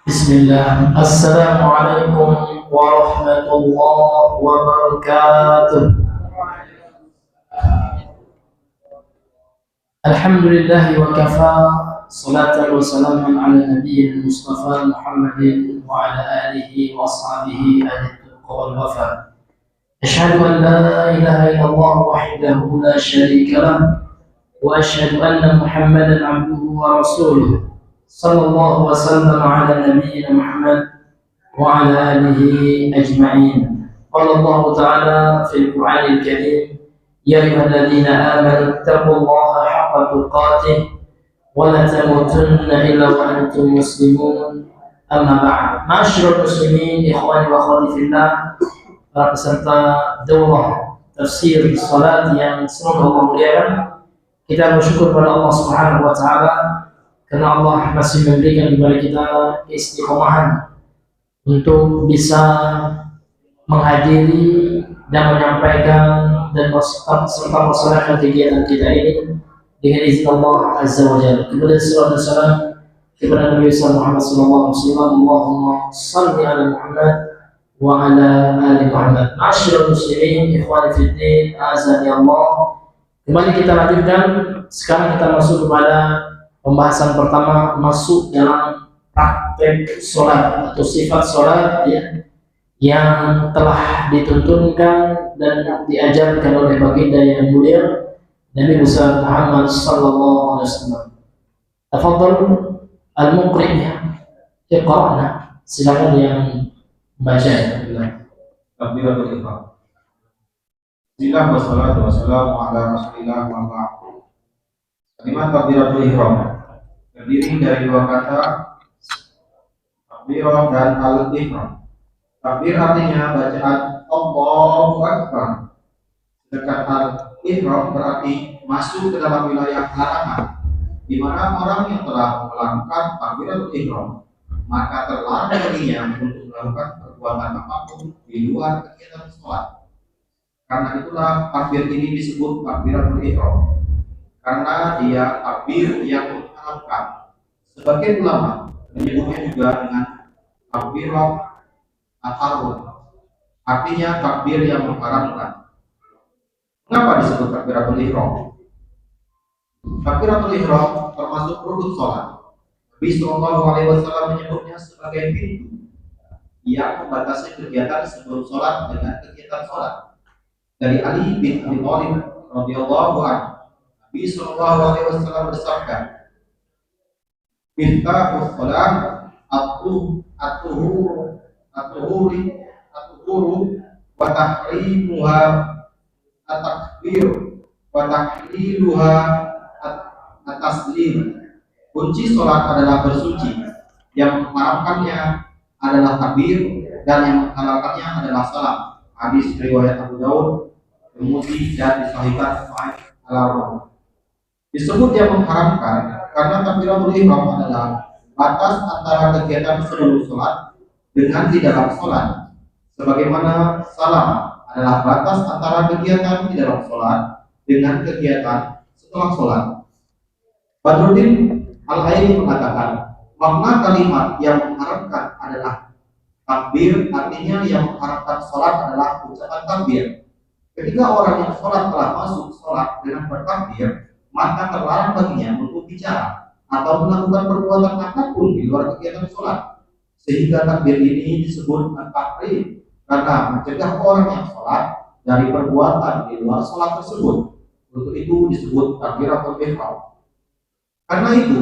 Bismillah. Assalamualaikum warahmatullahi wabarakatuh. Alhamdulillah wa kafa. Salatan wa salaman ala nabiyil Mustafa Muhammadin wa ala alihi wa ashabihi ahli wal wafa. Asyhadu an la ilaha illallah wahdahu la syarika lah wa asyhadu anna Muhammadan abduhu wa rasuluh. Sallallahu wa sallam ala nabiyyina Muhammad وعلى آله أجمعين. قال الله تعالى في القرآن الكريم: يا أيها الذين آمنوا اتقوا الله حق تقاته ولا تموتن إلا وأنتم مسلمون. أما بعد. معاشر المسلمين إخواني وأخواتي في الله, para peserta daurah tafsir salat yang semoga Allah muliakan, kita bersyukur kepada Allah Subhanahu wa taala karena Allah masih memberikan kepada kita keistiqomahan untuk bisa menghadiri dan menyampaikan dan serta melaksanakan kegiatan kita ini dengan izin Allah Azza wa Jalla. Kemudian salawat dan salam kepada Nabi Muhammad sallallahu alaihi wasallam. Allahumma shalli ala Muhammad wa ala ali Muhammad. Ma'asyiral muslimin, ikhwani fid din, azani Allah. Kembali kita lanjutkan. Sekarang kita masuk kepada pembahasan pertama, masuk dalam praktek sholat atau sifat sholat ya, yang telah dituntunkan dan diajarkan oleh baginda yang mulia Nabi Muhammad sallallahu alaihi wasallam. Tafadhal al-muqri' iqra'na. Silakan yang membaca ya. Takbiratul ihram. Bismillah wassalatu wassalamu ala Rasulillah wa ba'd. Kalimat takbiratul ihram terdiri dari dua kata, takbir dan al-ihram. Takbir artinya bacaan Allahu Akbar, sedangkan al-ihram berarti masuk ke dalam wilayah larangan, di mana orang yang telah melakukan takbiratul ihram maka terlarang baginya untuk melakukan perbuatan apapun di luar kegiatan sholat. Karena itulah takbir ini disebut takbiratul ihram, karena dia takbir yang mengharapkan. Sebagian ulama menyebutnya juga dengan takbirat at-tahrim, artinya takbir yang mengharamkan. Kenapa disebut takbiratul ihram? Takbiratul ihram termasuk rukun sholat. Nabi Sallallahu Alaihi Wasallam menyebutnya sebagai pintu yang membatasi kegiatan sebelum sholat dengan kegiatan sholat. Dari Ali bin Abi Thalib radhiyallahu anhu, Nabi Sallallahu Alaihi Wasallam bersabda, "Miftahus sholat at-tuhuru wa tahrimuha at-takbir wa tahliluha at-taslim." Kunci sholat adalah bersuci, yang mengharamkannya adalah takbir, dan yang menghalalkannya adalah salam. Hadis riwayat Abu Daud, Tirmidzi, dan disahihkan Sahih Al-Albani. Disebut yang mengharamkan karena takbiratul ihram adalah batas antara kegiatan sebelum sholat dengan di dalam sholat, sebagaimana salam adalah batas antara kegiatan di dalam sholat dengan kegiatan setelah sholat. Badruddin Al-Hayri mengatakan, makna kalimat yang mengharapkan adalah takbir, artinya yang mengharapkan sholat adalah ucapan takbir. Ketika orang yang sholat telah masuk sholat dengan bertakbir, maka terlarang baginya untuk bicara atau melakukan perbuatan apapun di luar kegiatan sholat. Sehingga takbir ini disebut at-tahrim, karena mencegah orang yang sholat dari perbuatan di luar sholat tersebut. Untuk itu disebut takbiratul ihram. Karena itu,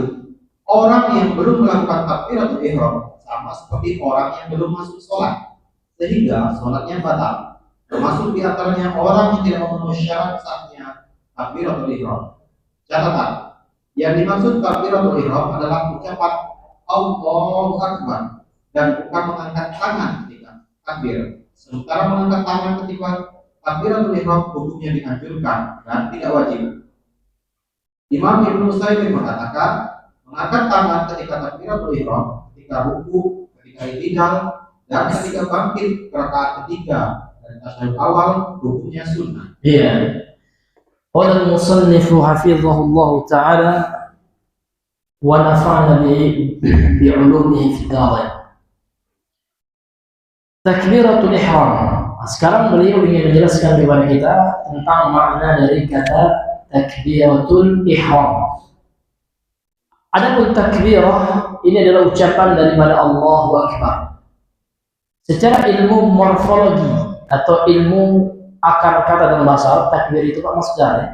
orang yang belum melakukan takbiratul ihram sama seperti orang yang belum masuk sholat, sehingga sholatnya batal. Termasuk diantaranya orang yang tidak memenuhi syarat sahnya takbiratul ihram. Catatan, yang dimaksud takbiratul ihram adalah ucapan Allahu Akbar dan bukan mengangkat tangan ketika takbir. Sementara mengangkat tangan ketika takbiratul ihram hukumnya dianjurkan dan tidak wajib. Imam Ibnu Utsaimin mengatakan, mengangkat tangan ketika takbiratul ihram, ketika ruku, ketika i'tidal, dan ketika bangkit ke rakaat ketiga dan tasyahud awal hukumnya sunnah. Iya. Qala al-musannif hafizahullah taala wa nafa'na bi'ulumihi fid dharain. Takbiratul ihram. Sekarang beliau ingin menjelaskan kepada kita tentang makna dari kata takbiratul ihram. Adapun takbirah ini adalah ucapan daripada Allahu Akbar. Secara ilmu morfologi atau ilmu akar kata dalam bahasa Arab, takbir itu masdar ya.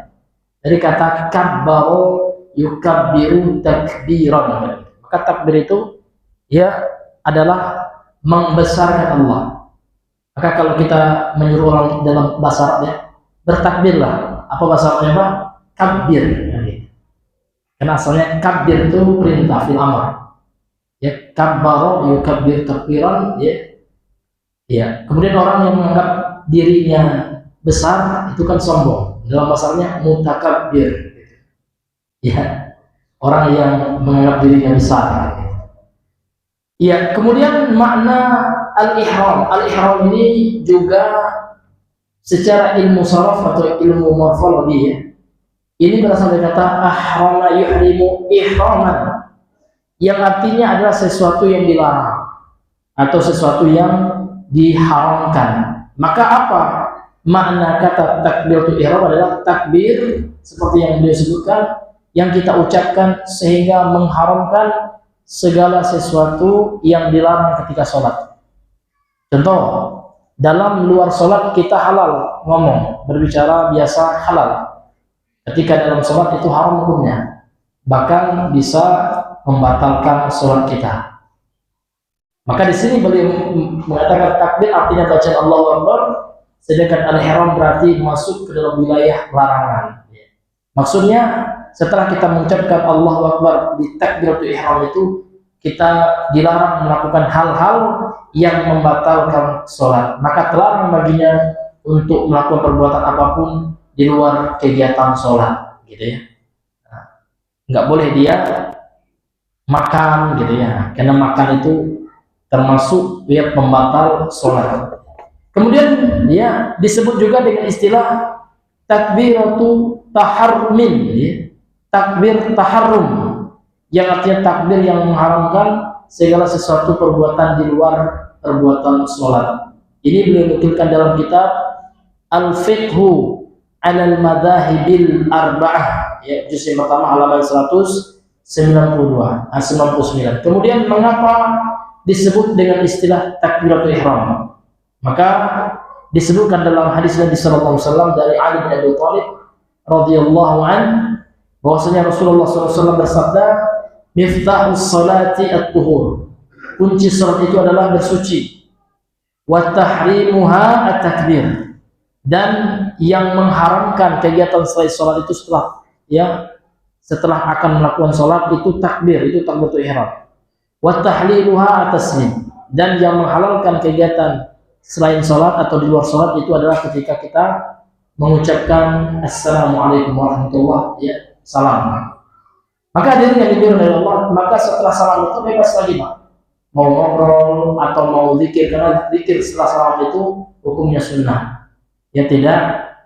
Dari kata kabbaro yukabbiru takbiran. Maka takbir itu ya adalah membesarkan Allah. Maka kalau kita menyuruh orang dalam bahasa Arab ya, bertakbirlah. Apa bahasa Arabnya Pak? Kabbir. Karena asalnya kabbir itu perintah fil amr. Ya, kabbaro yukabbir takbiran ya. Ya, kemudian orang yang menganggap dirinya besar itu kan sombong. Dalam bahasanya mutakabbir. Ya, orang yang menganggap dirinya besar. Ya, kemudian makna al-ihram. Al-ihram ini juga secara ilmu saraf atau ilmu morfologi ya. Ini berasal dari kata ahrama yuhrimu ihraman, yang artinya adalah sesuatu yang dilarang atau sesuatu yang diharamkan. Maka apa makna kata takbiratul ihram? Adalah takbir seperti yang beliau sebutkan, yang kita ucapkan sehingga mengharamkan segala sesuatu yang dilarang ketika sholat. Contoh, dalam luar sholat kita halal ngomong, berbicara biasa halal. Ketika dalam sholat itu haram hukumnya, bahkan bisa membatalkan sholat kita. Maka di sini beliau mengatakan takbir artinya bacaan Allahu Akbar, sedangkan al-ihram berarti masuk ke dalam wilayah larangan. Maksudnya setelah kita mengucapkan Allahu Akbar di takbiratul ihram itu, kita dilarang melakukan hal-hal yang membatalkan sholat. Maka terlarang baginya untuk melakukan perbuatan apapun di luar kegiatan sholat, gitu ya. Nggak boleh dia makan, gitu ya, karena makan itu termasuk ya pembatal sholat. Kemudian dia disebut juga dengan istilah takbiratu taharrumin, ya. Takbir taharrum, yang artinya takbir yang mengharamkan segala sesuatu perbuatan di luar perbuatan sholat. Ini beliau nukilkan dalam kitab Al-Fiqhu Alal Madhahibil Arba'ah, ya, juz yang pertama halaman 199. Kemudian mengapa disebut dengan istilah takbiratul ihram? Maka disebutkan dalam hadis Nabi sallallahu alaihi wasallam dari Ali bin Abi Thalib radhiyallahu an, bahwasanya Rasulullah sallallahu alaihi wasallam bersabda, "Miftahus salati at-tuhur." Kunci salat itu adalah bersuci. Wa tahrimuha at-takbir. Dan yang mengharamkan kegiatan selain sholat itu setelah akan melakukan sholat itu takbir, itu takbiratul ihram. Wa tahliluha at-taslim. Dan yang menghalalkan kegiatan selain sholat atau di luar sholat itu adalah ketika kita mengucapkan assalamualaikum warahmatullahi wabarakatuh, salam. Maka hadirin yang dimuliakan oleh Allah, maka setelah salam itu bebas lagi Pak, mau ngobrol atau mau zikir, karena zikir setelah salam itu hukumnya sunnah. Ya, tidak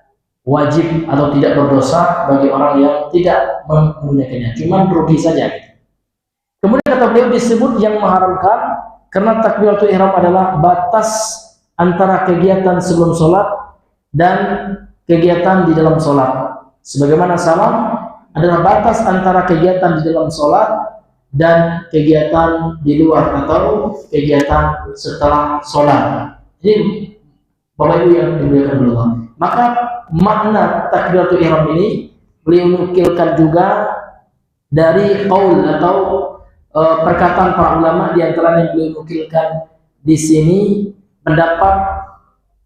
wajib atau tidak berdosa bagi orang yang tidak menunaikannya, cuma rugi saja gitu. Kemudian kata beliau disebut yang mengharamkan karena takbiratul ihram adalah batas antara kegiatan sebelum sholat dan kegiatan di dalam sholat. Sebagaimana salam adalah batas antara kegiatan di dalam sholat dan kegiatan di luar atau kegiatan setelah sholat. Jadi Bapak Ibu yang dimuliakan Allah, maka makna takbiratul ihram ini beliau nukilkan juga dari qaul atau perkataan para ulama, di antaranya yang beliau nukilkan di sini pendapat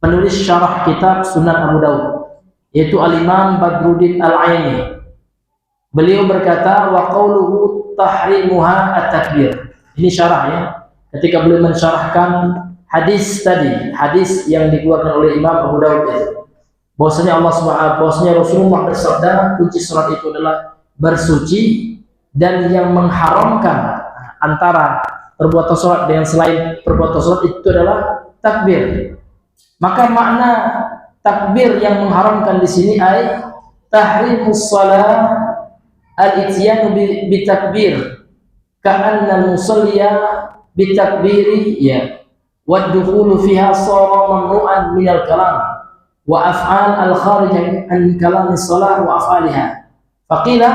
penulis syarah kitab Sunan Abu Daud, yaitu Al-Imam Badruddin Al-Aini. Beliau berkata, wa qauluhu tahrimuha at-takbir. Ini syarahnya ketika beliau mensyarahkan hadis tadi, hadis yang dikeluarkan oleh Imam Abu Daud itu, bahwasanya Rasulullah bersabda kunci salat itu adalah bersuci, dan yang mengharamkan antara perbuatan salat dengan selain perbuatan salat itu adalah takbir. Maka makna takbir yang mengharamkan di sini ay tahrimus shalah al-ityanu bi takbir, ka'anna musalliya bitakbiri ya wa dukhulu fiha sara mamnu'an min al-kalam wa af'al al-kharij an kalam as-salat wa af'aliha. Faqila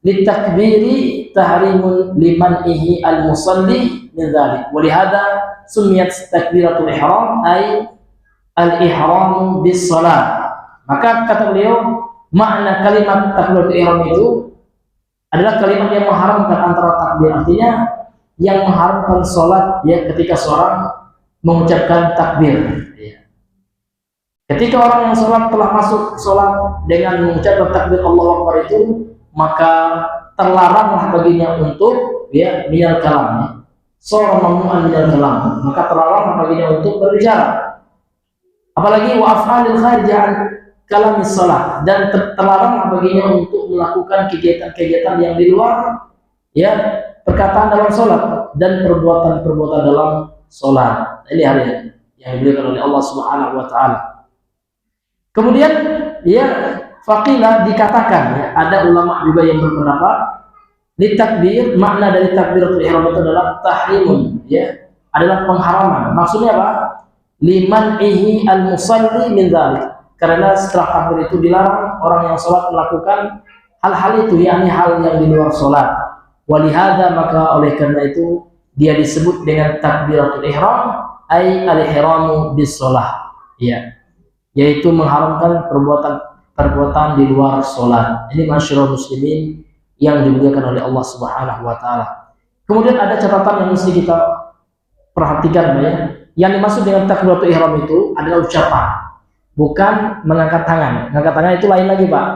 litakbiri tahrimun liman'ihi al-musalli min dhalik. Wa lihada sumiyat takbiratul ihram ay al-ihram bis salat. Maka kata beliau, makna kalimat takbiratul ihram itu adalah kalimat yang mengharamkan antara takbir, artinya yang mengharamkan salat ya ketika seorang mengucapkan takbir. Ketika orang yang salat telah masuk salat dengan mengucapkan takbir Allahu Akbar itu, maka terlaranglah baginya untuk ya minal kalam. Sara mamnu'an minal kalam. Maka terlaranglah baginya untuk berbicara. Apalagi wa af'alil kharijah kalamis salat, dan terlaranglah baginya untuk melakukan kegiatan-kegiatan yang di luar ya perkataan dalam salat dan perbuatan-perbuatan dalam salat. Ini hal yang diberikan oleh Allah Subhanahu wa taala. Kemudian ya faqila dikatakan ya, ada ulama juga yang berpendapat ditakbir, makna dari takbiratul ihram itu adalah tahrimun ya, adalah pengharaman. Maksudnya apa? Liman ihi al-musalli min dzalik. Karena setelah takbir itu dilarang orang yang sholat melakukan hal-hal itu, yakni hal yang di luar sholat. Walihada, maka oleh karena itu dia disebut dengan takbiratul ihram, ay al-ihramu bis sholat, ya, yaitu mengharamkan perbuatan di luar sholat. Ini masyarakat muslimin yang dimuliakan oleh Allah Subhanahu wa taala. Kemudian ada catatan yang mesti kita perhatikan ya. Yang dimaksud dengan takbiratul ihram itu adalah ucapan, bukan mengangkat tangan. Mengangkat tangan itu lain lagi, Pak.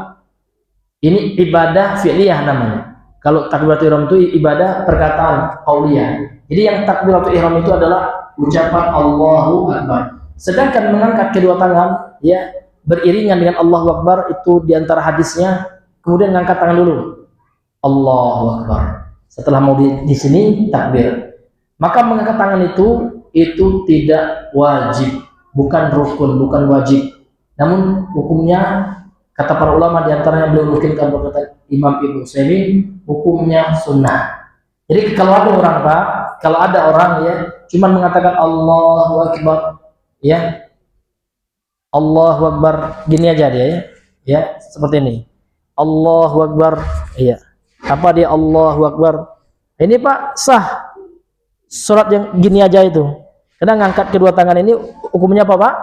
Ini ibadah fi'liyah namanya. Kalau takbiratul ihram itu ibadah perkataan qauliyah. Jadi yang takbiratul ihram itu adalah ucapan Allahu Akbar. Sedangkan mengangkat kedua tangan ya beriringan dengan Allahu Akbar itu diantara hadisnya, kemudian mengangkat tangan dulu. Allahu Akbar. Setelah mau di sini takbir. Maka mengangkat tangan itu tidak wajib, bukan rukun, bukan wajib. Namun hukumnya kata para ulama diantaranya beliau mungkinkan berkata Imam Ibnu Utsaimin, hukumnya sunnah. Jadi kalau ada orang Pak, kalau ada orang ya cuma mengatakan Allahu Akbar ya, Allahu Akbar gini aja dia ya seperti ini, Allahu Akbar iya. Apa dia Allahu Akbar? Ini Pak sah sholat yang gini aja itu. Karena ngangkat kedua tangan ini hukumnya apa Pak?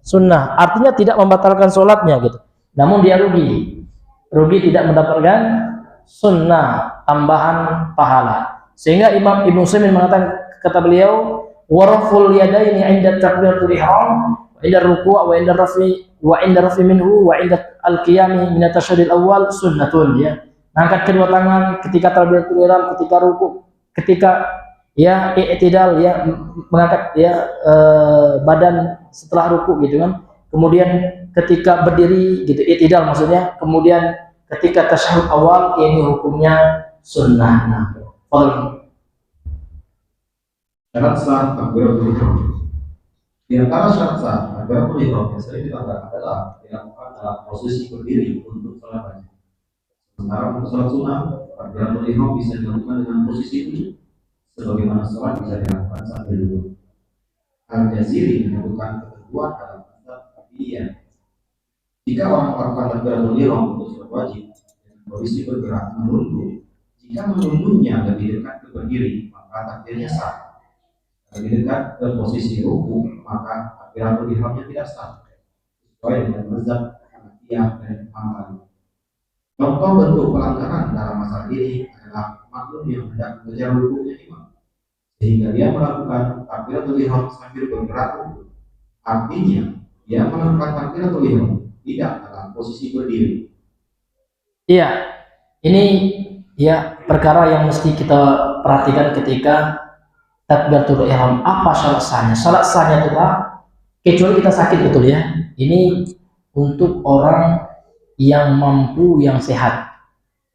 Sunnah. Artinya tidak membatalkan sholatnya gitu. Namun dia rugi tidak mendapatkan sunnah, tambahan pahala. Sehingga Imam Ibnu Utsaimin mengatakan, kata beliau, waraful yadaini 'inda takbiratul ihram wa 'inda ruku' wa 'inda rafi minhu wa 'inda al-qiyam min at-tashaddud awal sunnatun ya. Angkat kedua tangan ketika takbiratul ihram, ketika ruku', ketika ya i'tidal ya mengangkat ya badan setelah ruku gitu kan. Kemudian ketika berdiri gitu i'tidal maksudnya. Kemudian ketika tasyahud awal ini hukumnya sunnah. Nah, syarat sah takbiratul ihram. Di antara syarat sah takbiratul ihram yang sering dikatakan adalah dilakukan dalam posisi berdiri untuk salat wajib. Sementara untuk salat sunnah, takbiratul ihram bisa dilakukan dengan posisi duduk, sebagaimana salat bisa dilakukan sambil duduk. Al-Jaziri menyebutkan ketentuan dalam mazhab Hafidiyah. Jika orang melakukan takbiratul ihram untuk salat wajib dengan posisi bergerak menunduk, jika menunduknya lebih dekat ke berdiri, maka takbirnya sah. Lebih dekat ke posisi ruku, maka takbiratul ihramnya tidak sah. Sesuai dengan mazhab Hafidiyah dan Hambali. Contoh bentuk pelanggaran dalam masalah ini adalah makmum yang hendak mengejar rukunya imam, sehingga dia melakukan takbiratul ihram sambil bergerak ruku. Artinya, dia melakukan takbiratul ihram tidak dalam posisi berdiri. Iya, ini ya perkara yang mesti kita perhatikan ketika takbiratul ihram. Apa syarat sahnya? Syarat sahnya itu Pak, kecuali kita sakit betul ya. Ini untuk orang yang mampu, yang sehat.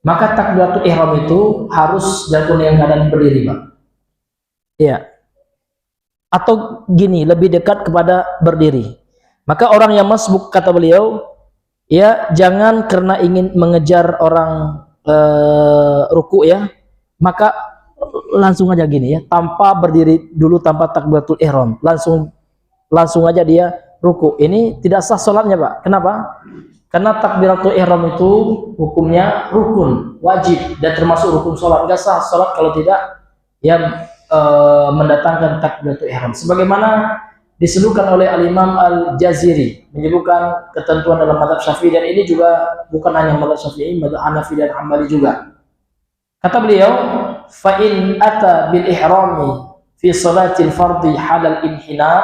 Maka takbiratul ihram itu harus dilakukan dengan keadaan berdiri, Pak. Iya. Atau gini, lebih dekat kepada berdiri. Maka orang yang masbuk, kata beliau, ya jangan karena ingin mengejar orang ruku ya, maka langsung aja gini ya, tanpa berdiri dulu, tanpa takbiratul ihram, langsung aja dia ruku. Ini tidak sah sholatnya, Pak. Kenapa? Karena takbiratul ihram itu hukumnya rukun, wajib, dan termasuk rukun sholat. Nggak sah sholat kalau tidak ya mendatangkan takbiratul ihram. Sebagaimana disebutkan oleh Al-Imam Al-Jaziri, menyebutkan ketentuan dalam mazhab Syafi'i, dan ini juga bukan hanya mazhab Syafi'i, mazhab Hanafi dan Hambali juga. Kata beliau, fa in ata bil ihrami fi salatil fardhi halal inhina,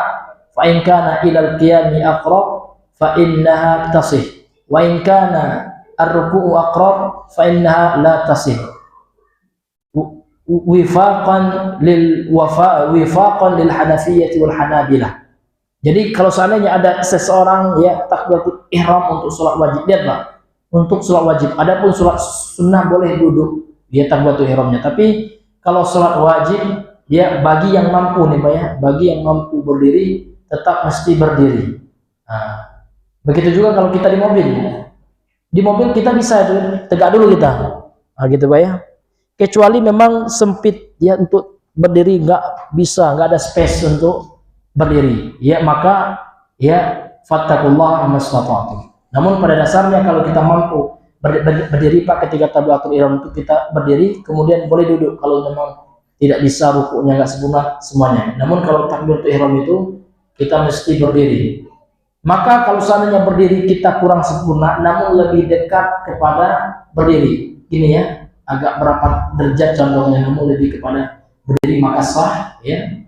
fa in kana ila al qiyami aqrab fa innaha tasih, wa in kana ar-ruku'u aqrab fa innaha la tasih, wifaqan lil Hanafiyyah wal Hanabilah. Jadi kalau seandainya ada seseorang ya takbiratul ihram untuk sholat wajib, lihat Pak, untuk sholat wajib. Adapun sholat sunnah boleh duduk dia takbiratul ihramnya. Tapi kalau sholat wajib ya bagi yang mampu nih Pak ya, bagi yang mampu berdiri tetap mesti berdiri. Nah, begitu juga kalau kita di mobil. Di mobil kita bisa itu tegak dulu kita. Nah, gitu Pak ya. Kecuali memang sempit ya untuk berdiri, nggak bisa, nggak ada space untuk berdiri, ya maka ya fattaqullaha mastata'tum. Namun pada dasarnya kalau kita mampu berdiri Pak, ketika takbiratul ihram itu kita berdiri, kemudian boleh duduk kalau memang tidak bisa, rukuknya nggak sempurna semuanya. Namun kalau takbiratul ihram itu kita mesti berdiri. Maka kalau seandainya berdiri kita kurang sempurna, namun lebih dekat kepada berdiri, gini ya, agak berapa derajat condongnya, namun lebih kepada berdiri, maka sah ya.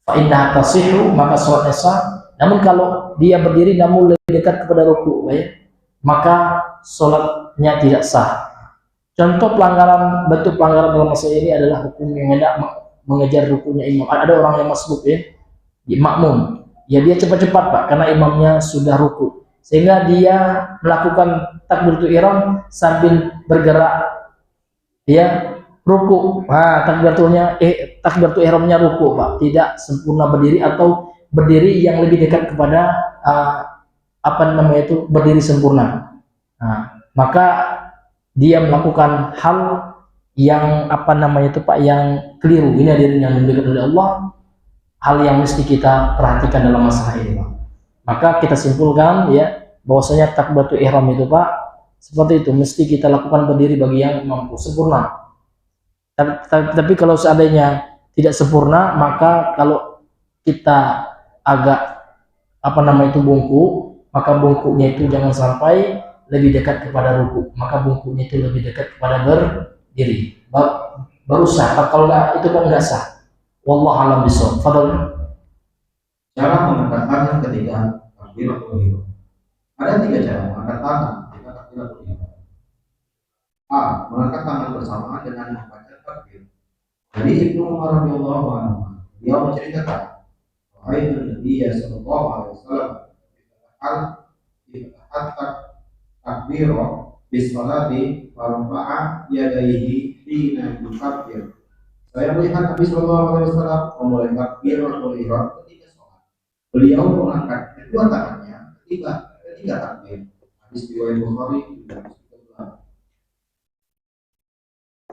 Fa'indah tasihu, maka sholatnya sah. Namun kalau dia berdiri namun lebih dekat kepada ruku ya, maka sholatnya tidak sah. Contoh pelanggaran, bentuk pelanggaran dalam masalah ini adalah hukum yang hendak mengejar rukunya imam. Ada orang yang masbuk ya, makmum ya, dia cepat-cepat Pak karena imamnya sudah ruku, sehingga dia melakukan takbiratul ihram sambil bergerak ya, ruku. Nah, takbiratul ihramnya ruku Pak, tidak sempurna berdiri atau berdiri yang lebih dekat kepada apa namanya itu berdiri sempurna. Nah, maka dia melakukan hal yang apa namanya itu Pak, yang keliru. Ini hadirin yang dimuliakan oleh Allah, hal yang mesti kita perhatikan dalam masalah ini Pak. Maka kita simpulkan ya bahwasanya takbiratul ihram itu Pak seperti itu, mesti kita lakukan berdiri bagi yang mampu sempurna. Tapi kalau seandainya tidak sempurna, maka kalau kita agak apa namanya itu bungkuk, maka bungkuknya itu jangan sampai lebih dekat kepada ruku, maka bungkuknya itu lebih dekat kepada berdiri, baru sah. Kalau enggak, itu kan enggak sah. Wallahu a'lam bishawab. Fadhal. Cara mengangkat tangan ketika takbiratul ihram. Ada 3 cara mengangkat tangan ketika takbiratul ihram. A. Mengangkat tangan bersamaan dengan membaca takbir. Jadi Ibnu Umar radhiyallahu anhu, dia menceritakan, wahai Nabi sallallahu alaihi wasallam, hatta takbira bis salati wa rafa'a yadayhi hina yukabbir. Saya melihat Nabi sallallahu alaihi wasallam memulai takbiratul ihram ketika sholat. Beliau mengangkat kedua tangannya ketika takbir. Hadis riwayat Bukhari.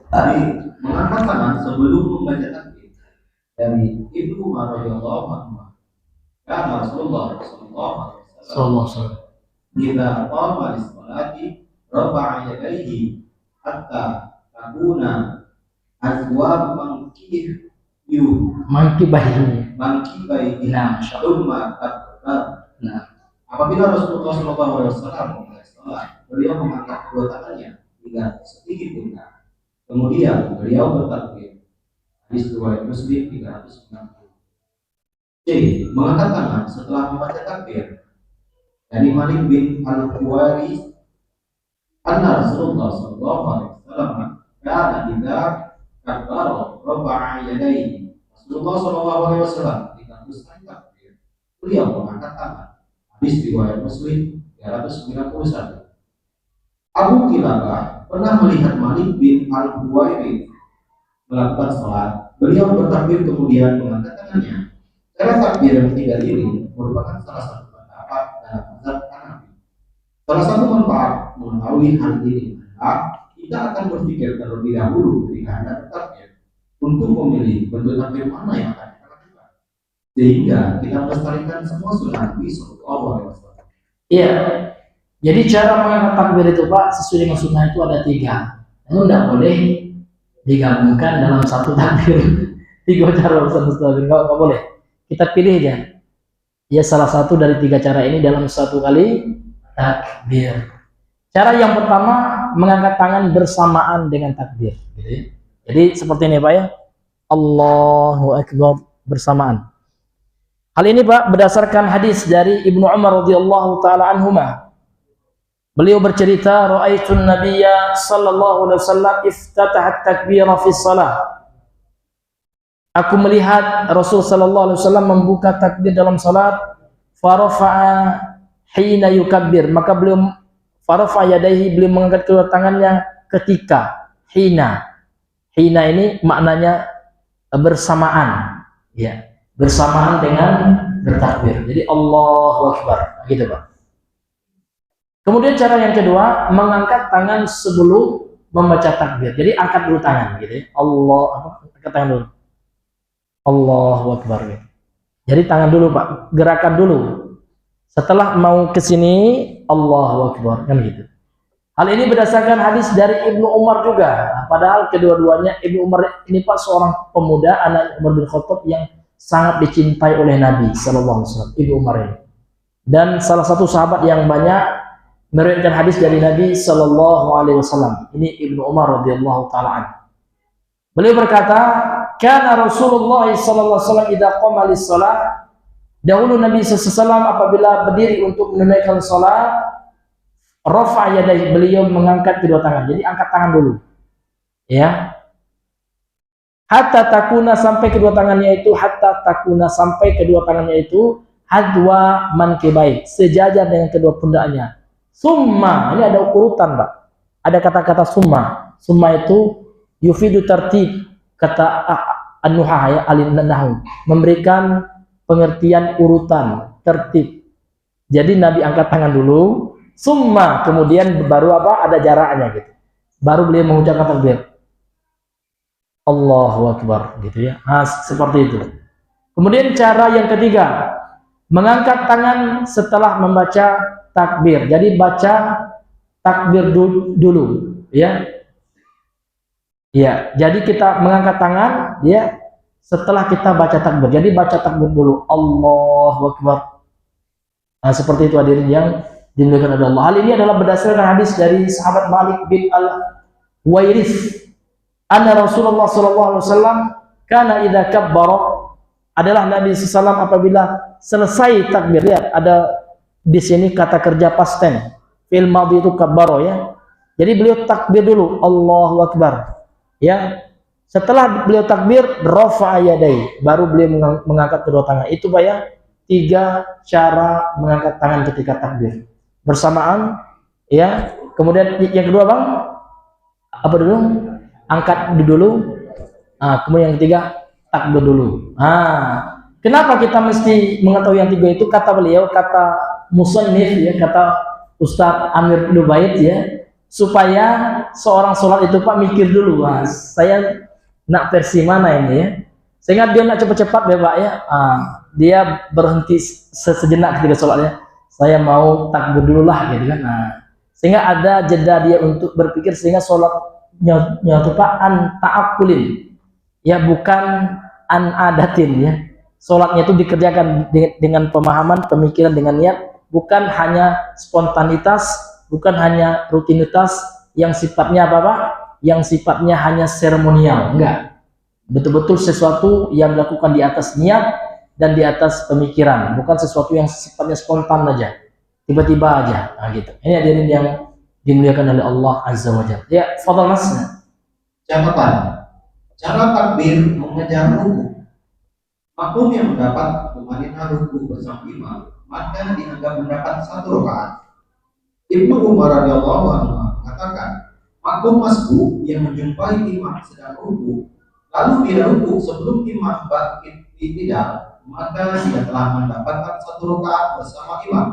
Tadi mengangkat tangan sebelum membaca takbir dari Ibnu Umar radhiyallahu anhu. Karena Rasulullah sallallahu alaihi wasallam jika qama lis-salati rafa'a yadayhi hatta takuna azwab mangkibaihi thumma takbir. Nah, apabila Rasulullah sallallahu alaihi wasallam memulai salat, beliau mengangkat kedua tangannya hingga sedikit pundak. Kemudian beliau bertakbir. Hadis riwayat Muslim 390. C. Mengangkat tangan setelah membaca takbir. Dari Malik bin Al-Huwairi, anna Rasulullah sallallahu alaihi wasallam kana idza kabbara rafa'a yadayhi. Rasulullah sallallahu alaihi wasallam ketika selesai takbir, beliau mengangkat tangan. Hadis riwayat Muslim 391. Abu Kilabah pernah melihat Malik bin Al-Huwairi melakukan sholat. Beliau bertakbir kemudian mengangkat tangannya. Cara takbir yang ketiga ini merupakan salah satu pendapat dalam mazhab Hanafi. Salah satu manfaat mengetahui hal ini adalah kita akan berpikir terlebih dahulu ketika hendak bertakbir. untuk memilih bentuk takbir mana yang akan kita lakukan, sehingga kita melestarikan semua sunnah Nabi Sallallahu Alaihi Wasallam. Iya. Jadi cara mengangkat takbir itu Pak sesuai dengan sunnah itu ada 3. Namun tidak boleh digabungkan dalam satu takbir. 3 cara takbir nggak boleh. Kita pilih aja. Ya salah satu dari 3 cara ini dalam satu kali takbir. Cara yang pertama mengangkat tangan bersamaan dengan takbir. Gitu ya. Jadi seperti ini Pak ya. Allahu Akbar bersamaan. Hal ini Pak berdasarkan hadis dari Ibnu Umar radhiyallahu taala anhuma. Beliau bercerita, "Ra'aitun Nabiyya sallallahu alaihi wasallam iftataha at-takbira fi shalah." Aku melihat Rasul sallallahu alaihi wasallam membuka takbir dalam salat, farafa'a hina yukabbir, maka beliau farafa'a yadayhi, beliau mengangkat kedua tangannya ketika hina. Hina ini maknanya bersamaan, ya, bersamaan dengan bertakbir. Jadi Allahu Akbar, gitu Pak. Kemudian cara yang kedua, mengangkat tangan sebelum membaca takbir. Jadi angkat dulu tangan, gitu ya. Angkat tangan dulu. Allahu Akbar. Gitu. Jadi tangan dulu Pak, gerakan dulu. Setelah mau ke sini, Allahu Akbar, kan gitu. Hal ini berdasarkan hadis dari Ibnu Umar juga. Padahal kedua-duanya, Ibnu Umar ini Pak seorang pemuda, anak Umar bin Khattab yang sangat dicintai oleh Nabi Sallallahu Alaihi Wasallam. Ibnu Umar ini. Dan salah satu sahabat yang banyak meriwayatkan hadis dari Nabi Sallallahu Alaihi Wasallam. Ini Ibnu Umar radhiyallahu taala anhu. Beliau berkata, "Kana Rasulullah sallallahu alaihi wasallam idza qama lis-shalah." Dahulu Nabi sallallahu alaihi wasallam apabila berdiri untuk menunaikan salat, rafa yadayhi, beliau mengangkat kedua tangan. Jadi angkat tangan dulu. Ya. Hatta takuna, sampai kedua tangannya itu hadwa mankibai, sejajar dengan kedua pundaknya. Summa, ini ada urutan Pak. Ada kata-kata summa. Summa itu yufidu tartib, kata an-nuhah ya, alin-nahu, memberikan pengertian urutan, tertib. Jadi Nabi angkat tangan dulu, summa, kemudian baru apa? Ada jaraknya gitu. Baru beliau mengucapkan takbir. Allahu Akbar, gitu ya. Nah, seperti itu. Kemudian cara yang ketiga, mengangkat tangan setelah membaca takbir. Jadi baca takbir dulu, ya. Ya, jadi kita mengangkat tangan, ya, setelah kita baca takbir. Jadi baca takbir dulu, Allahu Akbar. Nah, seperti itu hadirin yang dimuliakan oleh Allah. Hal ini adalah berdasarkan hadis dari sahabat Malik bin Al-Huwairits. Anna Rasulullah sallallahu alaihi wasallam kana idza kabbara, adalah Nabi sallallahu apabila selesai takbir. Lihat, ada di sini kata kerja past tense. Fi'il madhi itu kabbara ya. Jadi beliau takbir dulu, Allahu Akbar. Ya, setelah beliau takbir, rafa'a yadai, baru beliau mengangkat kedua tangan. Itu Pak ya, 3 cara mengangkat tangan ketika takbir bersamaan, ya. Kemudian yang kedua Bang, apa dulu? Angkat dulu. Nah, kemudian yang ketiga, takbir dulu. Nah, kenapa kita mesti mengetahui yang 3 itu? Kata beliau, kata musannif ya, kata Ustadz Amir Lubayt ya, supaya seorang sholat itu Pak mikir dulu, Mas, saya nak versi mana ini ya, sehingga dia nak cepat-cepat ya Pak ya. Dia berhenti sejenak ketika sholatnya, saya mau takbir dulu lah gitu kan. Nah, sehingga ada jeda dia untuk berpikir, sehingga sholatnya itu Pak an ta'akulin ya, bukan an adatin ya. Sholatnya itu dikerjakan dengan pemahaman, pemikiran, dengan niat, bukan hanya spontanitas, bukan hanya rutinitas yang sifatnya apa Pak? Yang sifatnya hanya seremonial, enggak. Betul-betul sesuatu yang dilakukan di atas niat dan di atas pemikiran, bukan sesuatu yang sifatnya spontan aja, tiba-tiba aja. Nah, gitu. Ini hadirin yang dimuliakan oleh Allah Azza wa Jalla. Ya, fadhal Mas. Catatan, cara takbir mengejar ruku. Makmum yang mendapat tumanina ruku bersama imam, maka dianggap mendapat 1 rakaat. Ibnu Umar radhiyallahu anhu mengatakan, makmum masbuk yang menjumpai imam sedang ruku, lalu dia ruku sebelum imam bangkit tidak, maka dia telah mendapatkan 1 rakaat bersama imam.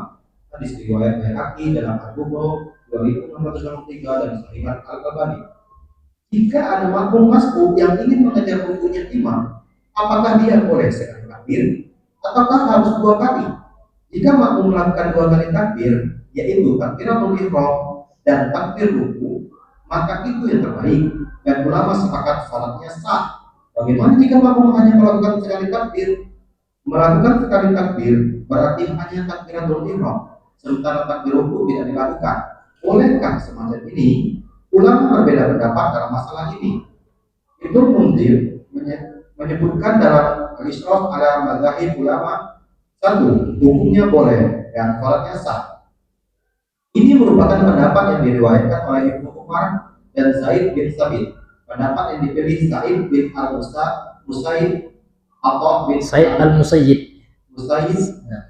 Hadis riwayat Baihaqi dalam Al-Kubra 2663 dan Sahih Al-Albani. Jika ada makmum masbuk yang ingin mengejar rukunya imam, apakah dia boleh sekali takbir ataukah harus 2 kali? Jika makmum melakukan 2 kali takbir, yaitu takbiratul ihram dan takbir ruku, maka itu yang terbaik dan ulama sepakat salatnya sah. Bagaimana jika makmum hanya melakukan sekali takbir? Melakukan sekali takbir berarti hanya takbiratul ihram, sementara takbir ruku tidak dilakukan. Olehkah semacam ini? Ulama berbeda pendapat dalam masalah ini. Ibnu Munzir menyebutkan dalam Al-Ishraf ala Madzhab ulama, 1. Hukumnya boleh dan salatnya sah. Ini merupakan pendapat yang diriwayatkan oleh Ibnu Umar dan Zaid bin Sabit. Pendapat yang dipilih Zaid bin Al-Musayyib atau bin Said al-Musayyib,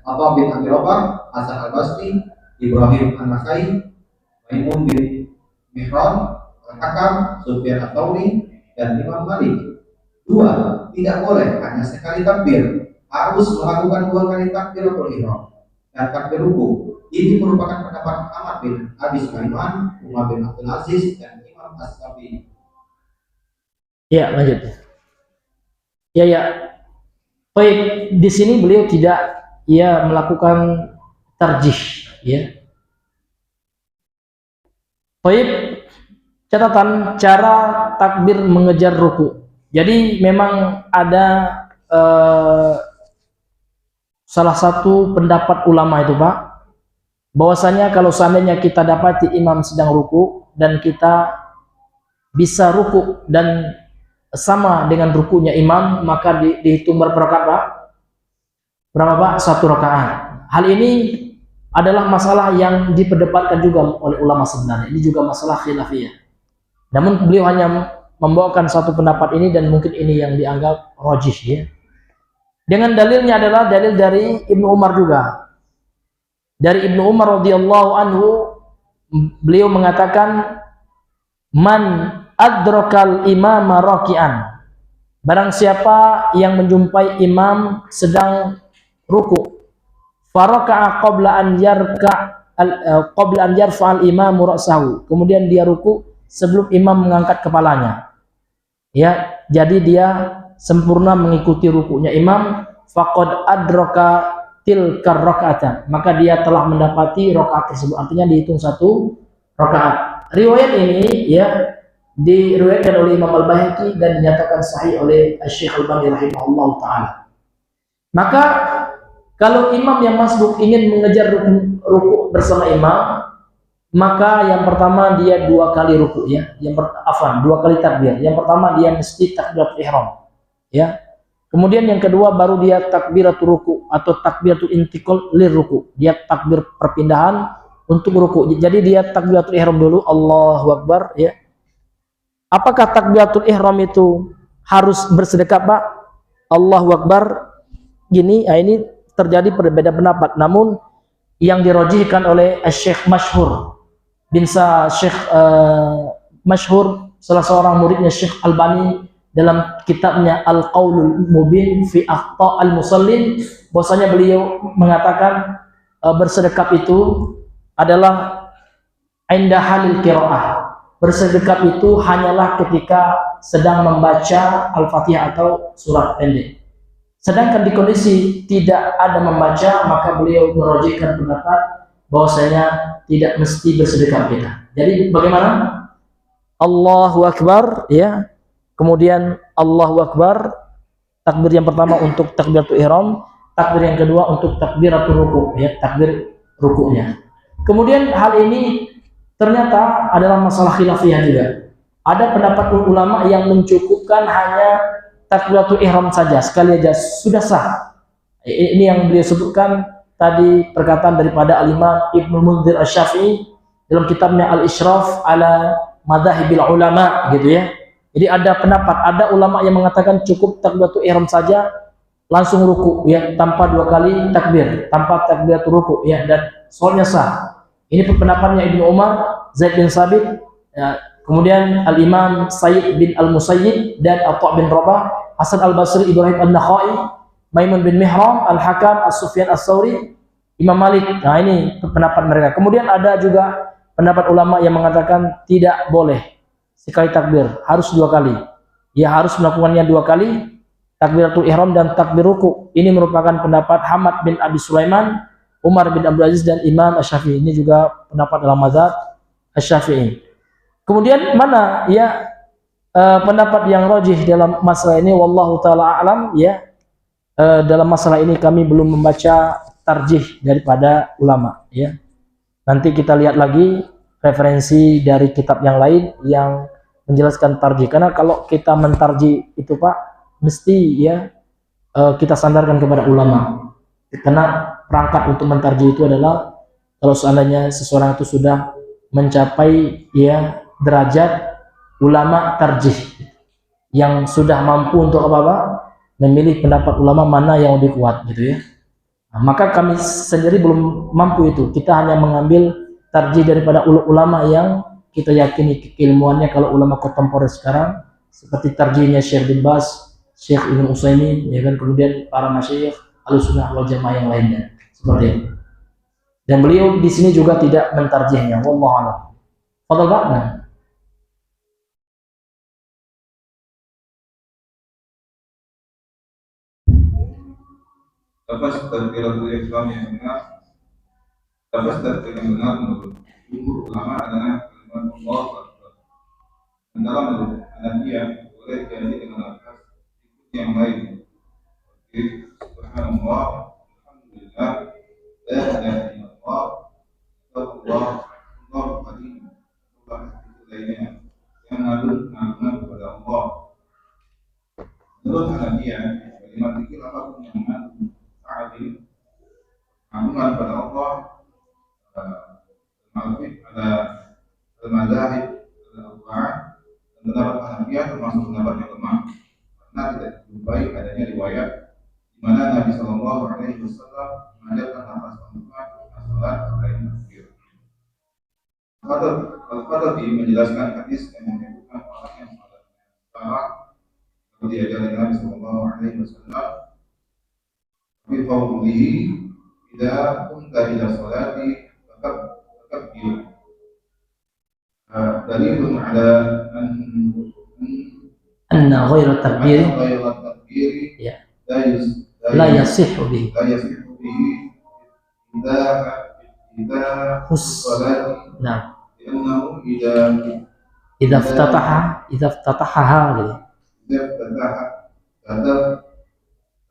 atau bin Abi Rabah, Hasan al-Basri, Ibrahim an-Nakhai, Maimun bin Mihran, Al-Hakam, Sufyan ats-Tsauri, dan Imam Malik. 2. Tidak boleh hanya sekali takbir, harus melakukan 2 kali takbiratul ihram dan takbir ruku. Ini merupakan pendapat Ahmad bin Abi Sulaiman, Umar bin Abdul Aziz, dan Imam As-Syafi'i. Ya, lanjut. Ya. Baik, di sini beliau tidak melakukan tarjih, ya. Baik, catatan cara takbir mengejar ruku. Jadi memang ada salah satu pendapat ulama itu, Pak, bahwasanya kalau seandainya kita dapati imam sedang ruku dan kita bisa ruku dan sama dengan rukunya imam, maka dihitung berapa rakaat, Pak? Berapa, Pak? 1 rakaat. Hal ini adalah masalah yang diperdebatkan juga oleh ulama sebenarnya. Ini juga masalah khilafiyah. Namun beliau hanya membawakan satu pendapat ini dan mungkin ini yang dianggap rajih, ya. Dengan dalilnya adalah dalil dari Ibnu Umar juga. Dari Ibnu Umar radhiyallahu anhu, beliau mengatakan, man adrakal imama raki'an, barang siapa yang menjumpai imam sedang ruku, faraka'a qabla an yarfa'al imamu ra'sahu, kemudian dia ruku sebelum imam mengangkat kepalanya, ya, jadi dia sempurna mengikuti rukunya imam, faqad adraka tilkar rakaatan, maka dia telah mendapati rakaat tersebut, artinya dihitung 1 rakaat. Riwayat ini, ya, diriwayatkan oleh Imam Al-Baihaqi dan dinyatakan sahih oleh Syekh Al-Albani rahimahullah taala. Maka kalau imam yang masbuk ingin mengejar ruku bersama imam, maka yang pertama dia 2 kali ruku, ya. 2 kali takbir. Yang pertama dia mesti takbiratul ihram, ya. Kemudian yang kedua baru dia takbiratul ruku atau takbiratul intiqal lir ruku. Dia takbir perpindahan untuk ruku. Jadi dia takbiratul ihram dulu, Allahu Akbar, ya. Apakah takbiratul ihram itu harus bersedekap, Pak? Allahu Akbar gini, ini terjadi perbedaan pendapat. Namun yang dirajihkan oleh Syekh Masyhur bin Syekh Masyhur, salah seorang muridnya Syekh Albani, dalam kitabnya Al-Qaulul Mubin fi Akhta' al-Musallin, bahwasanya beliau mengatakan bersedekap itu adalah inda halil qiraah. Bersedekap itu hanyalah ketika sedang membaca Al-Fatihah atau surat pendek. Sedangkan di kondisi tidak ada membaca, maka beliau merajihkan pendapat bahwasanya tidak mesti bersedekap kita. Jadi bagaimana? Allahu Akbar, ya. Kemudian Allahu Akbar, takbir yang pertama untuk takbiratul ihram, takbir yang kedua untuk takbiratul ruku, ya, takbir rukunya. Kemudian hal ini ternyata adalah masalah khilafiyah juga. Ada pendapat ulama yang mencukupkan hanya takbiratul ihram saja, sekali aja sudah sah. Ini yang beliau sebutkan tadi, perkataan daripada Al-Imam Ibnu Munzir Asy-Syafi'i dalam kitabnya Al-Ishraf ala Madzahibil Ulama, gitu, ya. Jadi ada pendapat, ada ulama yang mengatakan cukup takbiratul ihram saja langsung ruku, ya, tanpa 2 kali takbir, tanpa takbiratul ruku, ya, dan soalnya sah. Ini pendapatnya Ibnu Umar, Zaid bin Sabit, ya. Kemudian Al-Imam Sayyid bin Al-Musayyib dan Atha' bin Rabah, Hasan al-Basri, Ibrahim an-Nakhai, Maimun bin Mihran, Al-Hakam, As-Sufyan ats-Tsauri, Imam Malik. Nah, ini pendapat mereka. Kemudian ada juga pendapat ulama yang mengatakan tidak boleh sekali takbir, harus 2 kali. Ya harus melakukannya 2 kali, takbiratul ihram dan takbir ruku. Ini merupakan pendapat Hamad bin Abi Sulaiman, Umar bin Abdul Aziz dan Imam Asy-Syafi'i. Ini juga pendapat dalam mazhab Asy-Syafi'i. Kemudian mana ya pendapat yang rajih dalam masalah ini, wallahu taala alam ya. Dalam masalah ini kami belum membaca tarjih daripada ulama ya. Nanti kita lihat lagi referensi dari kitab yang lain yang menjelaskan tarjih. Karena kalau kita mentarjih itu Pak, mesti ya kita sandarkan kepada ulama. Karena perangkat untuk mentarjih itu adalah kalau seandainya seseorang itu sudah mencapai ya derajat ulama tarjih, yang sudah mampu untuk apa-apa memilih pendapat ulama mana yang lebih kuat gitu ya. Nah, maka kami sendiri belum mampu itu. Kita hanya mengambil tarjih daripada ulama yang kita yakini keilmuannya. Kalau ulama kontemporer sekarang seperti tarjihnya Syekh bin Baz, Syekh Ibnu Utsaimin, ya kan, kemudian para masyayikh Ahlussunnah wal Jamaah yang lainnya seperti itu. Dan beliau di sini juga tidak mentarjihnya. Wallahu a'lam. Fadhal Pak. Nah. Lafaz takbiratul ihram yang benar, lafaz takbir yang benar menurut jumhur ulama adalah kalimat Allahu Akbar. Dan dalam Hanafiya boleh diganti dengan lafaz yang lain seperti Subhanallah, Alhamdulillah, La ilaha illallah, Astagfirullah, Allahu Akbar, atau lainnya yang mengandung pengagungan kepada Allah. Menurut Hanafiya, kalimat zikir apapun yang mengandung ta'zim, pengagungan kepada Allah, ada al-mazahib, al-arba'ah, dan pendapat Hanafiyah termasuk pendapat yang lemah karena tidak dijumpai adanya riwayat di mana Nabi Shallallahu Alaihi Wasallam mengajarkan nafas pengagungan salat selain takbir. Al-Qadhi menjelaskan hadis yang menyebutkan orang yang salat seperti diajarkan Nabi Shallallahu Alaihi Wasallam. Fi qawlihi idza kunta ila salati fakabbir. Dalilun ala anna ghairu takbir ya la yasihhu bihi idza salati. Nah, li'annahu idza iftataha gitu.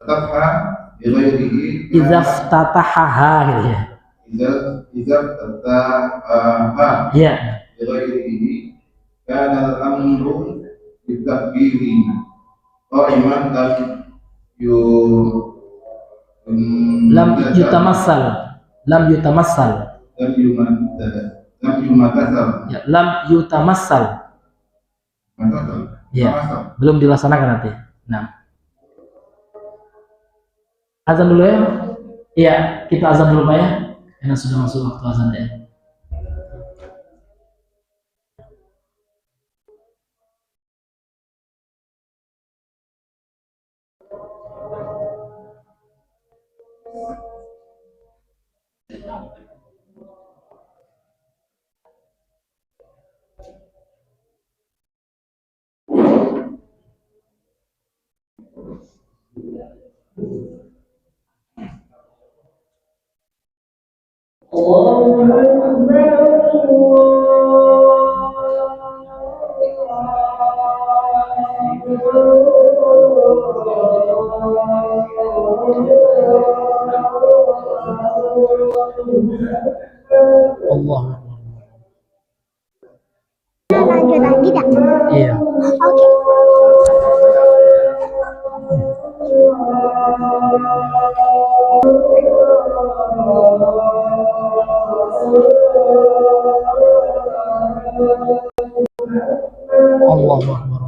Fatahha bighairihi Idza iftataha gitu ya. Idza iftataha Ya. bighairihi kana al-amru bitakbiri qa'iman lam yutamassal ya, lam yutamassal ya, belum dilaksanakan nanti. Nah, azan dulu ya. Iya, kita azan dulu Pak ya, karena sudah masuk waktu azan ya. Allah. Lanjut lagi dah. Iya. Oke. Allahu Akbar.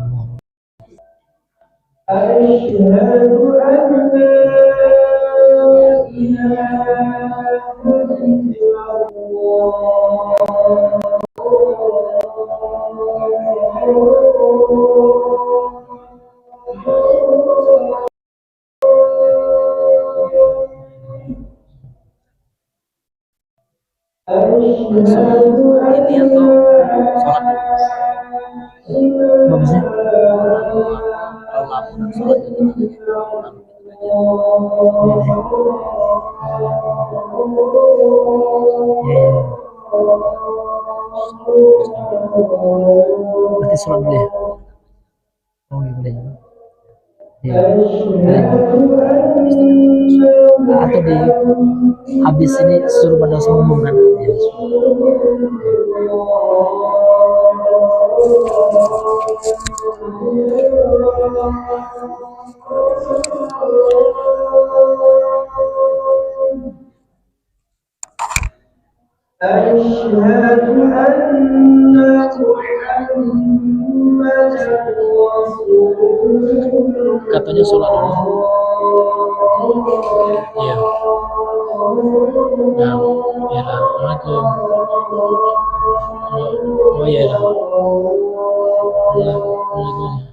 ini atau sholat dulu? Bagusnya Kalau lampu dan sholat itu berarti sholat dulu ya. Oh iya boleh. Ya, boleh. Atau di habis ini suruh pada ngomong kan ya. Katanya sholat dulu. Iya. Nah, ya lah. Assalamualaikum. Oh iya lah. Assalamualaikum.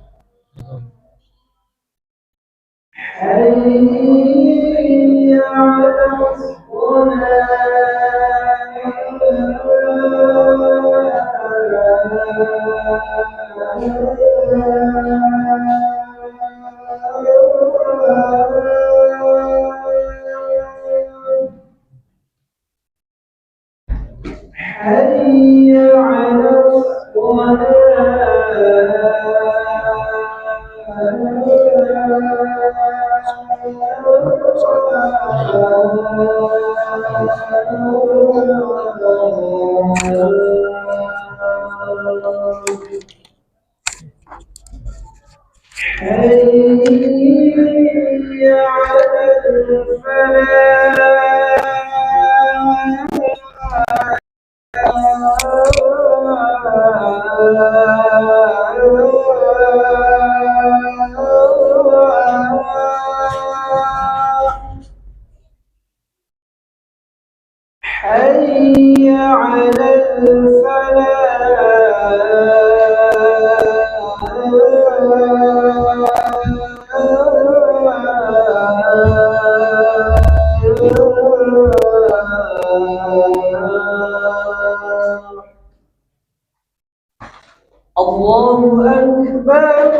Allahu Akbar,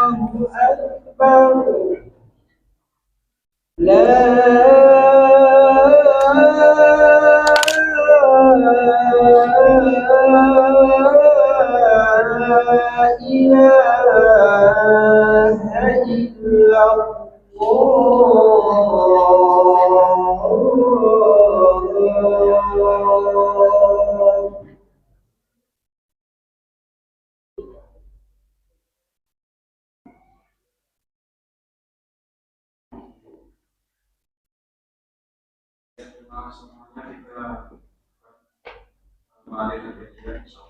Allahu Akbar, La ilaha illallah. Semuanya kita kembali ke